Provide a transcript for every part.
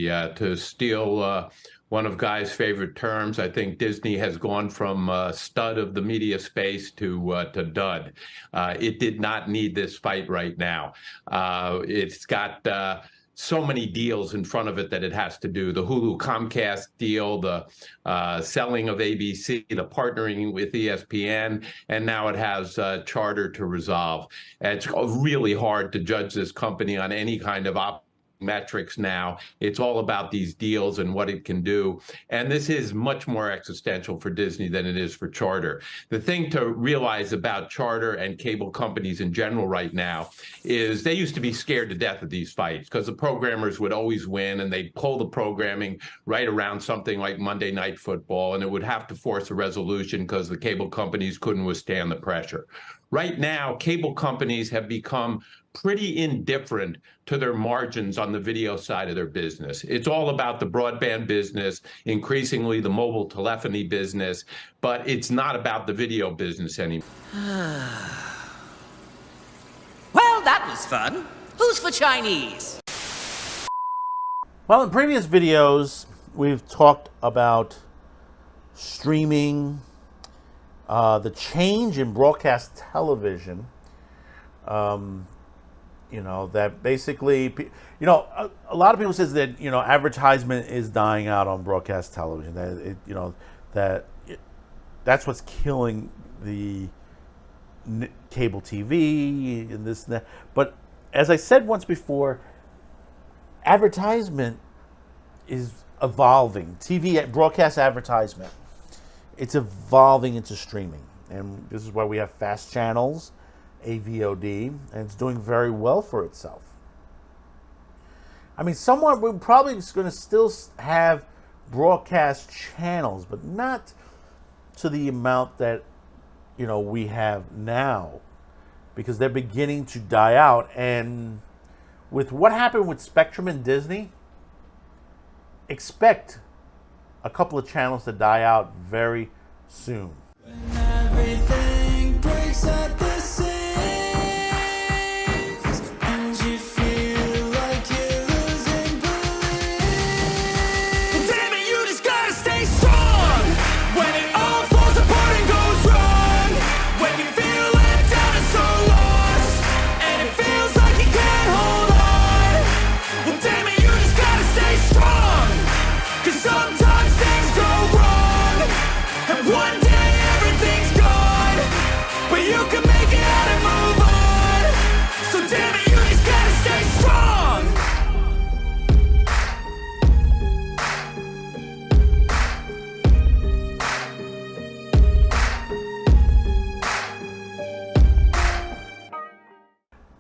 Disney. To steal one of Guy's favorite terms, I think Disney has gone from stud of the media space to dud. It did not need this fight right now. It's got so many deals in front of it that it has to do. The Hulu Comcast deal, the selling of ABC, the partnering with ESPN, and now it has Charter to resolve. And it's really hard to judge this company on any kind of metrics now. It's all about these deals and what it can do. And this is much more existential for Disney than it is for Charter. The thing to realize about Charter and cable companies in general right now is they used to be scared to death of these fights because the programmers would always win and they'd pull the programming right around something like Monday Night Football, and it would have to force a resolution because the cable companies couldn't withstand the pressure. Right now, cable companies have become pretty indifferent to their margins on the video side of their business. It's all about the broadband business, increasingly the mobile telephony business, but it's not about the video business anymore. Well, that was fun. Who's for Chinese? Well, in previous videos, we've talked about streaming, the change in broadcast television. That basically, a lot of people says that, advertisement is dying out on broadcast television. That's what's killing the cable TV and this and that. But as I said once before, advertisement is evolving. TV broadcast advertisement, it's evolving into streaming. And this is why we have fast channels, AVOD, and it's doing very well for itself. I mean, somewhat we're probably going to still have broadcast channels, but not to the amount that we have now, because they're beginning to die out. And with what happened with Spectrum and Disney, expect a couple of channels to die out very soon. When everything breaks at the seams, and you feel like you're losing belief. Damn it, you just gotta stay strong when it all falls apart and goes wrong. When you feel let down and so lost, and it feels like you can't hold on. Well, damn it, you just gotta stay strong, 'cause sometimes things go wrong, and one day everything's gone, but you can make it out and move on. So damn it, you just gotta stay strong.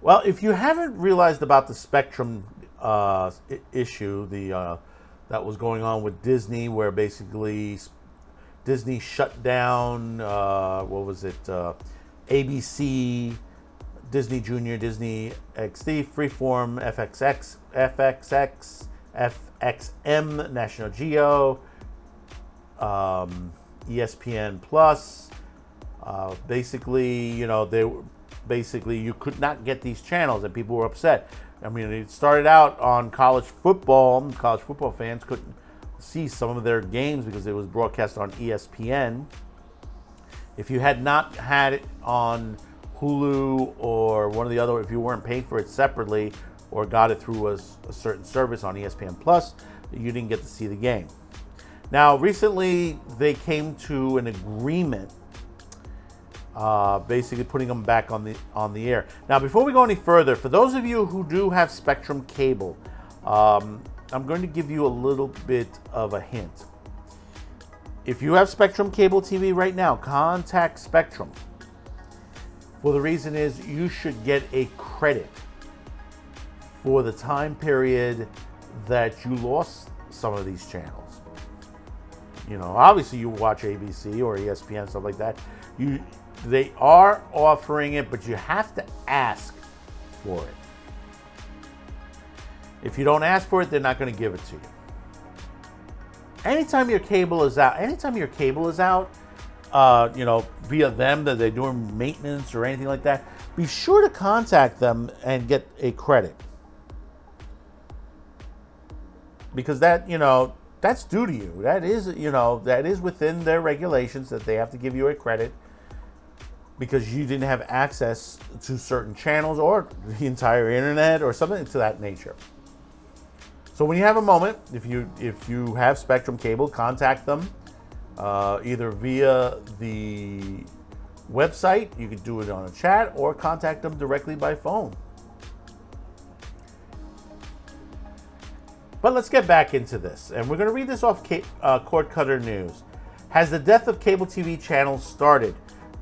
Well, if you haven't realized about the Spectrum issue, that was going on with Disney, where basically Disney shut down, ABC, Disney Junior, Disney XD, Freeform, FXM, National Geo, ESPN Plus. Basically, you could not get these channels, and people were upset. I mean, it started out on college football. College football fans couldn't see some of their games because it was broadcast on ESPN. If you had not had it on Hulu or one of the other, if you weren't paying for it separately or got it through a certain service on ESPN Plus, you didn't get to see the game. Now, recently, they came to an agreement, basically putting them back on the air. Now, before we go any further, for those of you who do have Spectrum cable, I'm going to give you a little bit of a hint. If you have Spectrum cable TV right now, contact Spectrum. For the reason is you should get a credit for the time period that you lost some of these channels. Obviously you watch ABC or ESPN, stuff like that. They are offering it, but you have to ask for it. If you don't ask for it, they're not going to give it to you. Anytime your cable is out, via them, that they're doing maintenance or anything like that, be sure to contact them and get a credit. because that, that's due to you. That is, that is within their regulations that they have to give you a credit because you didn't have access to certain channels or the entire internet or something to that nature. So when you have a moment, if you have Spectrum Cable, contact them either via the website. You can do it on a chat or contact them directly by phone. But let's get back into this, and we're going to read this off Cord Cutter News. Has the death of cable TV channels started?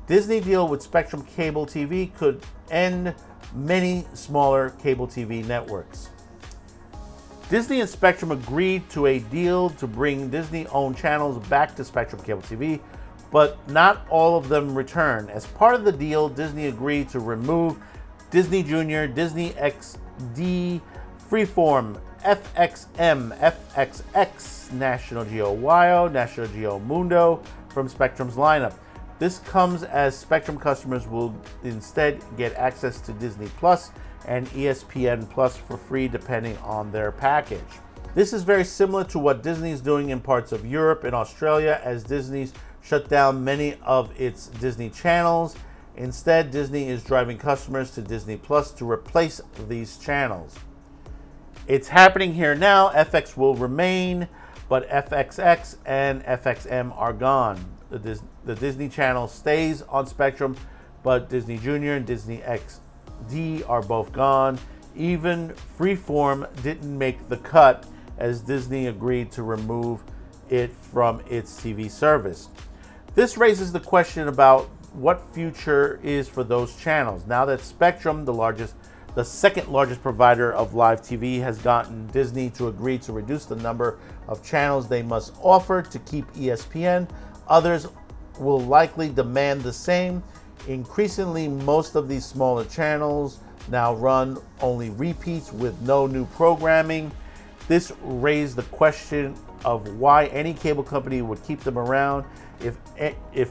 Disney deal with Spectrum Cable TV could end many smaller cable TV networks. Disney and Spectrum agreed to a deal to bring Disney-owned channels back to Spectrum Cable TV, but not all of them return. As part of the deal, Disney agreed to remove Disney Junior, Disney XD, Freeform, FXM, FXX, National Geo Wild, National Geo Mundo from Spectrum's lineup. This comes as Spectrum customers will instead get access to Disney Plus and ESPN Plus for free depending on their package. This is very similar to what Disney is doing in parts of Europe and Australia, as Disney's shut down many of its Disney channels. Instead, Disney is driving customers to Disney Plus to replace these channels. It's happening here now. FX will remain, but FXX and FXM are gone. The Disney Channel stays on Spectrum, but Disney Junior and Disney XD are both gone. Even Freeform didn't make the cut, as Disney agreed to remove it from its TV service. This raises the question about what future is for those channels. Now that Spectrum, the second largest provider of live TV, has gotten Disney to agree to reduce the number of channels they must offer to keep ESPN, others will likely demand the same. Increasingly, most of these smaller channels now run only repeats with no new programming. This raised the question of why any cable company would keep them around if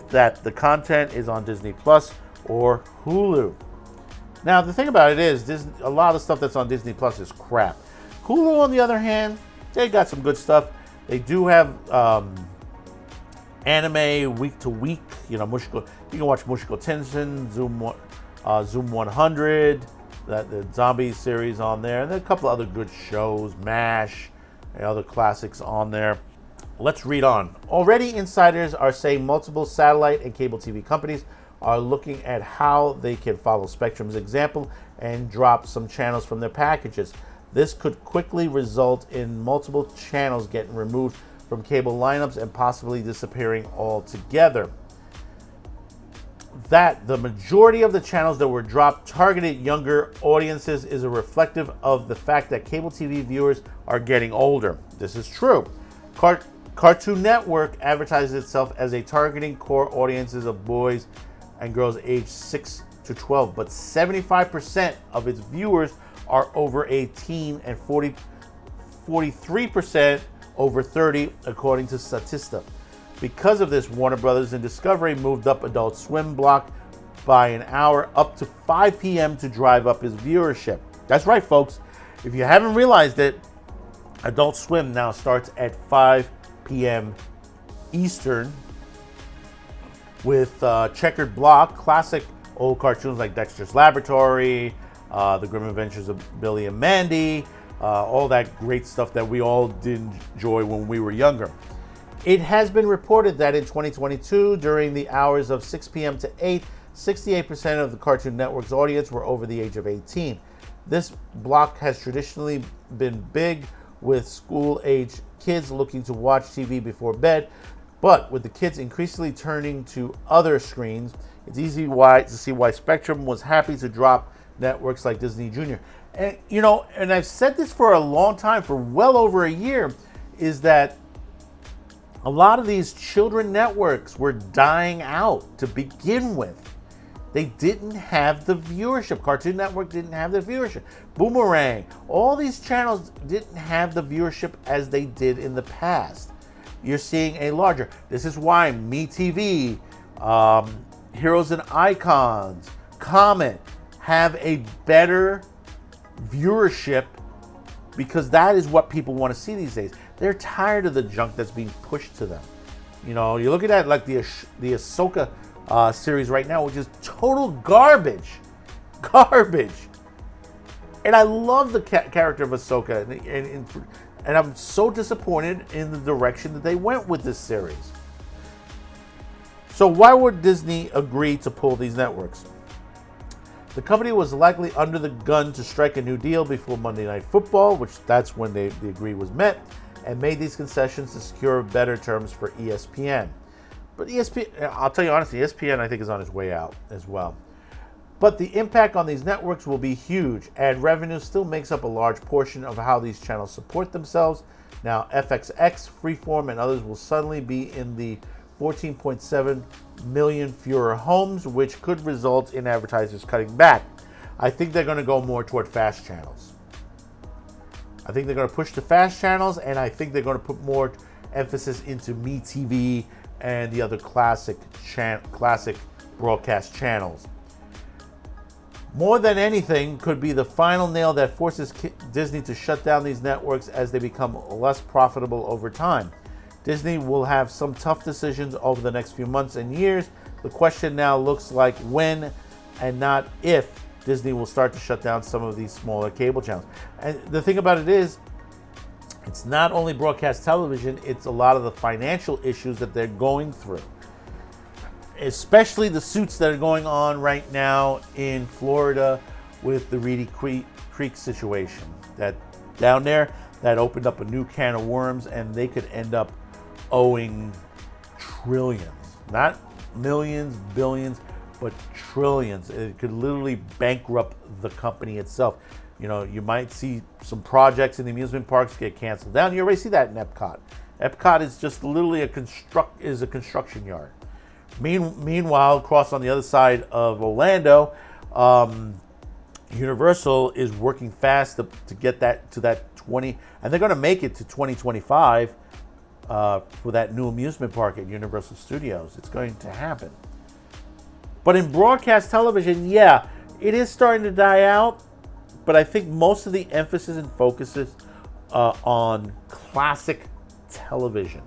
the content is on Disney Plus or Hulu. Now, the thing about it is, a lot of stuff that's on Disney Plus is crap. Hulu, on the other hand, they got some good stuff. They do have anime week to week. You can watch Mushoku Tensei, Zoom 100, the zombie series on there, and then a couple of other good shows, MASH, and other classics on there. Let's read on. Already, insiders are saying multiple satellite and cable TV companies are looking at how they can follow Spectrum's example and drop some channels from their packages. This could quickly result in multiple channels getting removed from cable lineups and possibly disappearing altogether. That the majority of the channels that were dropped targeted younger audiences is a reflective of the fact that cable TV viewers are getting older. This is true. Cartoon Network advertises itself as a targeting core audiences of boys and girls aged 6 to 12, but 75% of its viewers are over 18 and 43% over 30, according to Statista. Because of this, Warner Brothers and Discovery moved up Adult Swim block by an hour up to 5 p.m. to drive up its viewership. That's right, folks. If you haven't realized it, Adult Swim now starts at 5 p.m. Eastern with checkered block, classic old cartoons like Dexter's Laboratory, The Grim Adventures of Billy and Mandy, all that great stuff that we all did enjoy when we were younger. It has been reported that in 2022, during the hours of 6 p.m. to 8, 68% of the Cartoon Network's audience were over the age of 18. This block has traditionally been big with school-age kids looking to watch TV before bed, but with the kids increasingly turning to other screens, it's easy to see why Spectrum was happy to drop networks like Disney Junior. And, and I've said this for a long time, for well over a year, is that a lot of these children networks were dying out to begin with. They didn't have the viewership. Cartoon Network didn't have the viewership. Boomerang, all these channels didn't have the viewership as they did in the past. You're seeing a larger. This is why MeTV, Heroes and Icons, Comet have a better viewership, because that is what people want to see these days. They're tired of the junk that's being pushed to them. You know, you're looking at like the Ahsoka series right now, which is total garbage. And I love the character of Ahsoka, and I'm so disappointed in the direction that they went with this series. So why would Disney agree to pull these networks? The company was likely under the gun to strike a new deal before Monday Night Football, which that's when the agree was met, and made these concessions to secure better terms for ESPN. But ESPN, I'll tell you honestly, ESPN I think is on its way out as well. But the impact on these networks will be huge, and revenue still makes up a large portion of how these channels support themselves. Now, FXX, Freeform, and others will suddenly be in the 14.7 million fewer homes, which could result in advertisers cutting back. I think they're going to go more toward fast channels. I think they're going to push the fast channels, and I think they're going to put more emphasis into MeTV and the other classic broadcast channels. More than anything, could be the final nail that forces Disney to shut down these networks as they become less profitable over time. Disney will have some tough decisions over the next few months and years. The question now looks like when and not if Disney will start to shut down some of these smaller cable channels. And the thing about it is, it's not only broadcast television, it's a lot of the financial issues that they're going through. Especially the suits that are going on right now in Florida with the Reedy Creek situation. That down there, that opened up a new can of worms, and they could end up owing trillions. Not millions, billions, but trillions. It could literally bankrupt the company itself. You know, you might see some projects in the amusement parks get canceled down. You already see that in Epcot. Epcot is just literally a construction yard. Meanwhile, across on the other side of Orlando, Universal is working fast to get that to that 20, and they're going to make it to 2025 for that new amusement park at Universal Studios. It's going to happen. But in broadcast television, yeah, it is starting to die out, but I think most of the emphasis and focus is on classic television.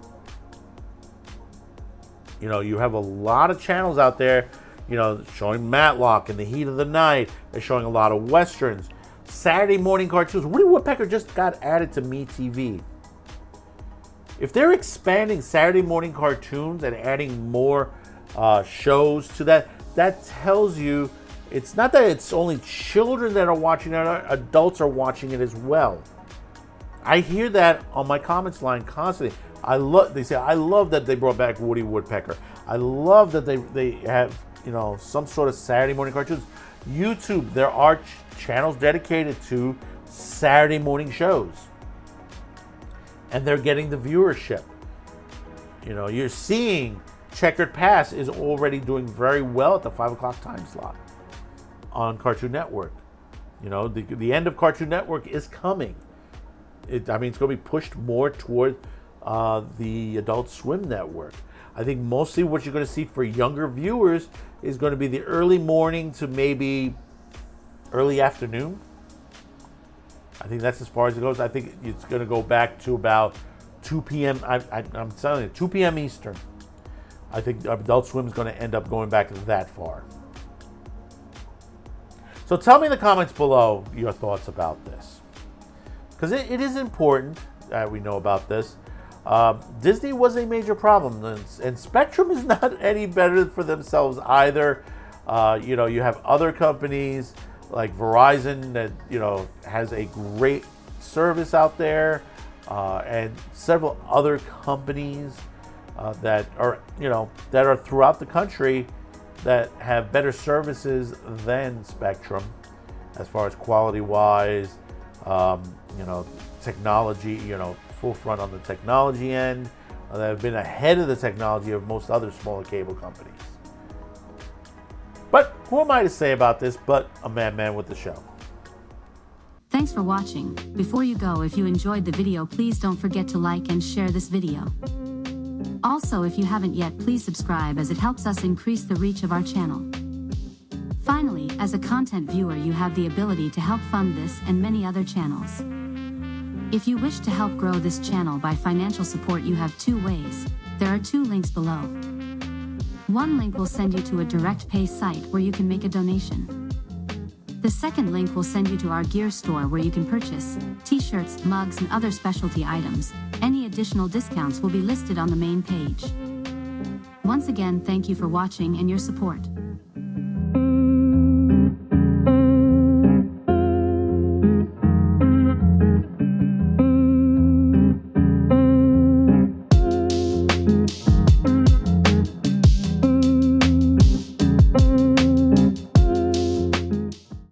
You know, you have a lot of channels out there, you know, showing Matlock and The Heat of the Night. They're showing a lot of Westerns. Saturday morning cartoons. Woody Woodpecker just got added to MeTV. If they're expanding Saturday morning cartoons and adding more shows to that, that tells you it's not that it's only children that are watching it, adults are watching it as well. I hear that on my comments line constantly. They say, I love that they brought back Woody Woodpecker. I love that they have, you know, some sort of Saturday morning cartoons. YouTube, there are channels dedicated to Saturday morning shows. And they're getting the viewership. You know, you're seeing Checkered Past is already doing very well at the 5 o'clock time slot on Cartoon Network. You know, the end of Cartoon Network is coming. It's going to be pushed more toward the Adult Swim network. I think mostly what you're going to see for younger viewers is going to be the early morning to maybe early afternoon. I think that's as far as it goes. I think it's going to go back to about 2 p.m. I'm telling you, 2 p.m. Eastern. I think Adult Swim is going to end up going back that far. So tell me in the comments below your thoughts about this. Because it is important that we know about this. Disney was a major problem, and Spectrum is not any better for themselves either. You know, you have other companies like Verizon that, you know, has a great service out there, and several other companies that are, you know, that are throughout the country that have better services than Spectrum as far as quality-wise, you know, technology, you know, full front on the technology end, that have been ahead of the technology of most other smaller cable companies. But who am I to say about this but a madman with the show? Thanks for watching. Before you go, if you enjoyed the video, please don't forget to like and share this video. Also, if you haven't yet, please subscribe as it helps us increase the reach of our channel. Finally, as a content viewer, you have the ability to help fund this and many other channels. If you wish to help grow this channel by financial support, you have two ways. There are two links below. One link will send you to a direct pay site where you can make a donation. The second link will send you to our gear store where you can purchase t-shirts, mugs, and other specialty items. Any additional discounts will be listed on the main page. Once again, thank you for watching and your support.